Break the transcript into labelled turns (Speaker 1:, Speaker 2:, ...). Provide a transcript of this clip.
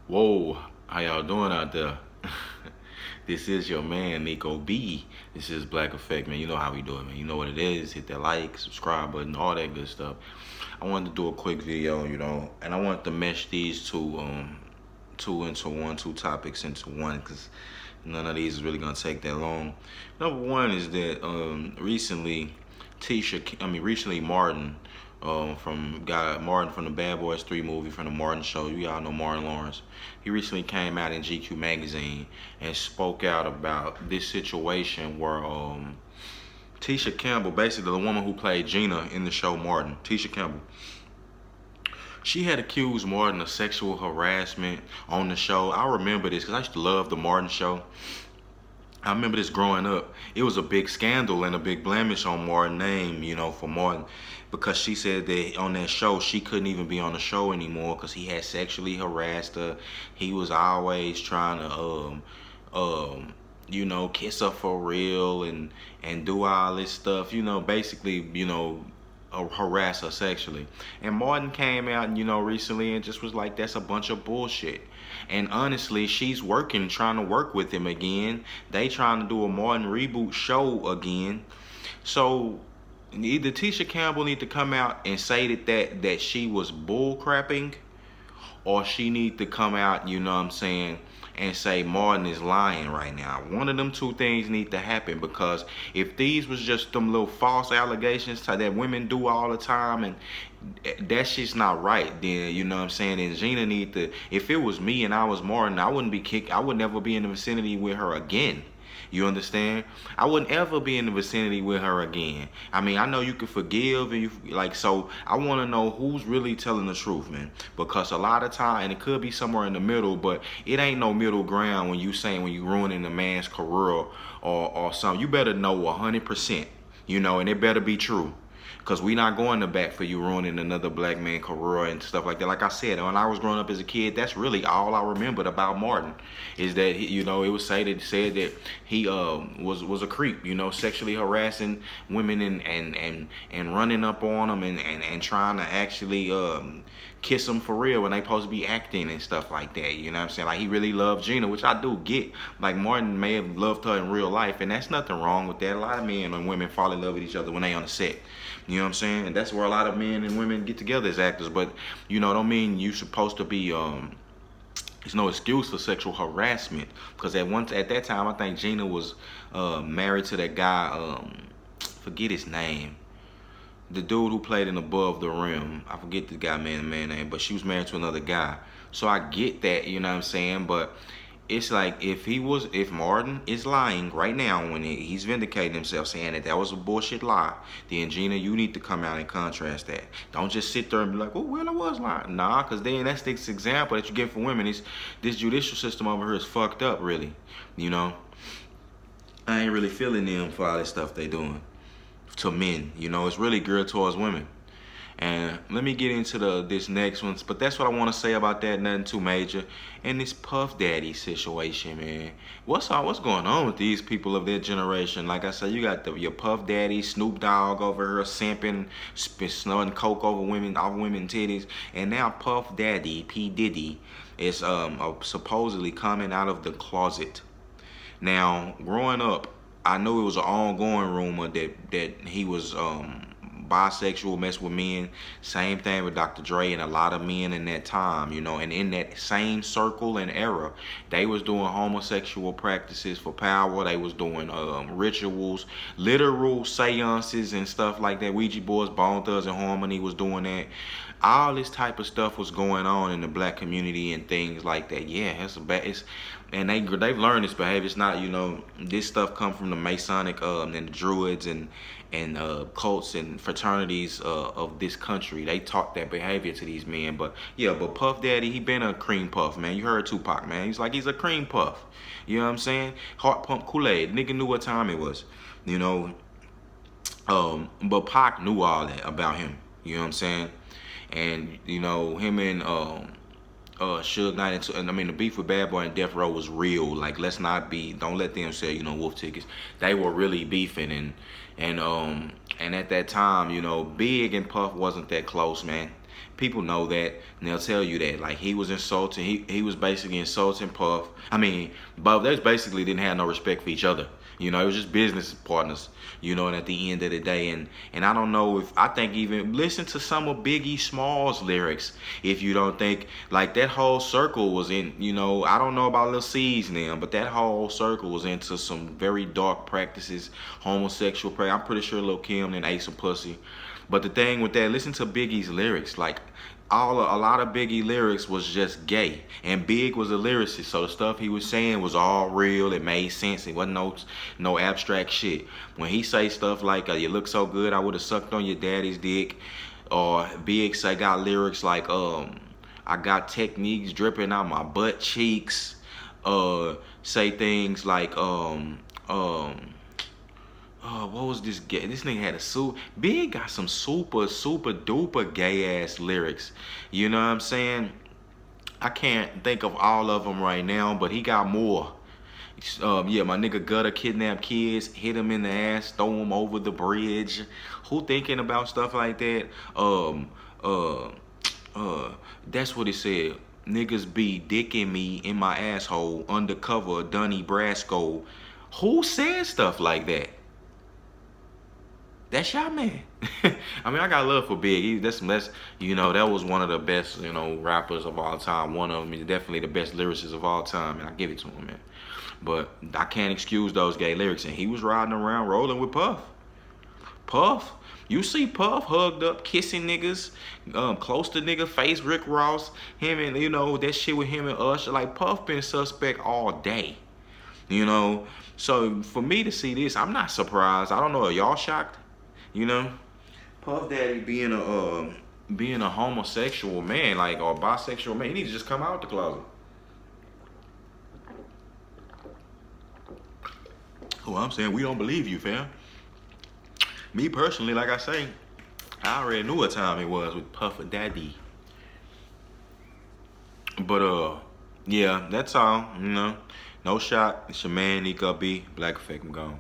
Speaker 1: Whoa, how y'all doing out there? This is your man, Nico B. This is Black Effect, man. You know how we do it, man. You know what it is. Hit that like, subscribe button, all that good stuff. I wanted to do a quick video, and I wanted to mesh these two into one, two topics into one, because none of these is really gonna take that long. Number one is that recently Martin, from Martin from the Bad Boys 3 movie, from the Martin Show. You all know Martin Lawrence. He recently came out in GQ magazine and spoke out about this situation where Tisha Campbell, basically the woman who played Gina in the show Martin, Tisha Campbell, she had accused Martin of sexual harassment on the show. I remember this because I used to love the Martin Show. I remember this growing up. It was a big scandal and a big blemish on Martin's name, for Martin, because she said that on that show she couldn't even be on the show anymore because he had sexually harassed her. He was always trying to kiss her for real and do all this stuff, basically, harass her sexually. And Martin came out, recently and just was like, that's a bunch of bullshit. And honestly, she's trying to work with him again. They trying to do a Martin reboot show again. So either Tisha Campbell need to come out and say that she was bull crapping, or she need to come out, and say Martin is lying right now. One of them two things need to happen, because if these was just them little false allegations that women do all the time, and that shit's not right, then and Gina need to, if it was me and I was Martin, I would never be in the vicinity with her again. You understand? I wouldn't ever be in the vicinity with her again. I mean, I know you can forgive, and so I want to know who's really telling the truth, man. Because a lot of time, and it could be somewhere in the middle, but it ain't no middle ground when you ruining a man's career or something. You better know 100%, and it better be true. Because we not going to back for you ruining another black man career and stuff like that. Like I said, when I was growing up as a kid, that's really all I remembered about Martin, is that it was said that he was a creep, sexually harassing women and running up on them and trying to actually kiss them for real when they supposed to be acting and stuff like that. You know what I'm saying? Like, he really loved Gina, which I do get. Like, Martin may have loved her in real life, and that's nothing wrong with that. A lot of men and women fall in love with each other when they on the set. You know what I'm saying? And that's where a lot of men and women get together as actors. But, don't mean you supposed to be, there's no excuse for sexual harassment. Because at that time, I think Gina was married to that guy, forget his name. The dude who played in Above the Rim. I forget the guy man name, but she was married to another guy. So I get that, you know what I'm saying? But it's like, if Martin is lying right now when he's vindicating himself, saying that was a bullshit lie, then Gina, you need to come out and contrast that. Don't just sit there and be like, oh, well, I was lying. Nah, because then that's the example that you get for women. This judicial system over here is fucked up, really. I ain't really feeling them for all this stuff they doing to men. It's really geared towards women. And let me get into this next one. But that's what I want to say about that. Nothing too major. And this Puff Daddy situation, man. What's going on with these people of their generation? Like I said, you got your Puff Daddy, Snoop Dogg over here simping, snorting coke over women, titties. And now Puff Daddy, P. Diddy, is supposedly coming out of the closet. Now, growing up, I knew it was an ongoing rumor that he was bisexual, mess with men. Same thing with Dr. Dre and a lot of men in that time, and in that same circle and era, they was doing homosexual practices for power. They was doing rituals, literal seances and stuff like that. Ouija boards, Bone Thugs and Harmony was doing that. All this type of stuff was going on in the black community and things like that. Yeah, and they've learned this behavior. It's not, this stuff come from the Masonic and the Druids and cults and fraternities of this country. They taught that behavior to these men. But yeah, Puff Daddy, he been a cream puff, man. You heard Tupac, man. He's a cream puff. You know what I'm saying? Heart pump Kool-Aid. Nigga knew what time it was. But Pac knew all that about him. You know what I'm saying? And him and Suge Knight, and the beef with Bad Boy and Death Row was real. Like, don't let them say, wolf tickets. They were really beefing, and at that time, Big and Puff wasn't that close, man. People know that, and they'll tell you that. Like, he was insulting, he was basically insulting Puff. I mean, but they basically didn't have no respect for each other. You know, it was just business partners, you know, and at the end of the day, and I don't know if, I think even listen to some of Biggie Smalls lyrics if you don't think, like, that whole circle was in, you know, I don't know about Lil C's now, but that whole circle was into some very dark practices, homosexual practice. I'm pretty sure Lil Kim and ate some pussy. But the thing with that, listen to Biggie's lyrics, like, a lot of Biggie lyrics was just gay, and Big was a lyricist, so the stuff he was saying was all real. It made sense. It wasn't no abstract shit. When he say stuff like "You look so good, I would have sucked on your daddy's dick," or Big say got lyrics like "I got techniques dripping out my butt cheeks," say things like what was this gay? This nigga had a suit. Big got some super duper gay ass lyrics. You know what I'm saying? I can't think of all of them right now, but he got more. Yeah, my nigga Gutter kidnap kids, hit him in the ass, throw him over the bridge. Who thinking about stuff like that? Uh, that's what he said. Niggas be dicking me in my asshole undercover Donnie Brasco. Who said stuff like that? That's y'all man. I mean, I got love for Big. That's you know, that was one of the best, you know, rappers of all time. One of them is definitely the best lyricist of all time, and I give it to him, man. But I can't excuse those gay lyrics. And he was riding around rolling with Puff. Puff, you see Puff hugged up, kissing niggas, close to nigga face, Rick Ross, him and, you know, that shit with him and Usher. Like, Puff been suspect all day, you know. So for me to see this, I'm not surprised. I don't know, are y'all shocked? You know, Puff Daddy being a homosexual man, like, or bisexual man, he needs to just come out the closet. Oh, I'm saying we don't believe you, fam. Me personally, like I say, I already knew what time it was with Puff Daddy. But yeah, that's all. You know, no shot. It's your man Nico B. Black Effect. I'm gone.